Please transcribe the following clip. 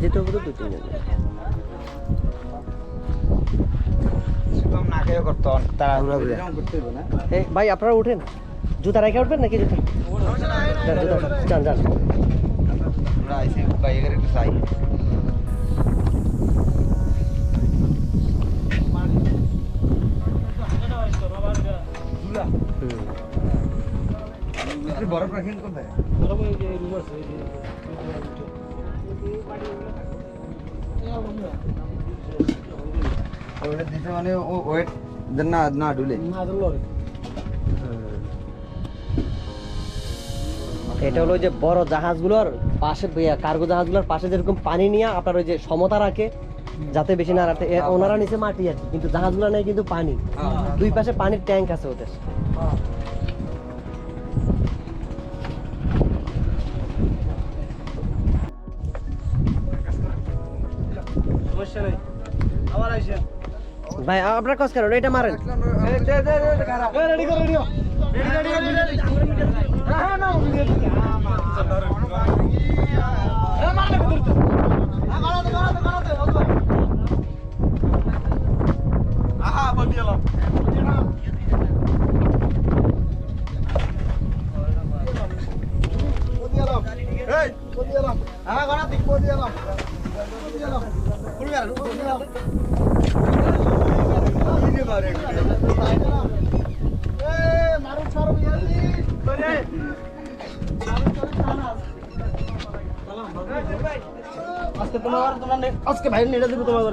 যেতে হবে তো 2-3 জন। কম না খেয়ে করতো তাড়াহুড়া করে এই ভাই আপনারা উঠেন, জুতা রেখে উঠবেন নাকি? জুতা যান যান। আমরা আইসি বাইকের একটু চাই বরফ রাখেন কোথায়? মানে ওয়েট না না ডুলে এটা হলো যে বড় জাহাজগুলোর পাশে, কার্গো জাহাজগুলোর পাশে যেরকম পানি নিয়ে আপনার ওই যে সমতা রাখে যাতে বেশি না রাখে, ওনারা নিচে মাটি আর কি, কিন্তু জাহাজগুলো নেই কিন্তু পানি, দুই পাশে পানির ট্যাঙ্ক আছে ওদের। সমস্যা নেই, আবার আইসেন ভাই আপনার কাজ করেন, এটা মারেন। রেডি করো, রেডি হ্যাঁ না আজকে ভাই নেড়ে দেবো তোমার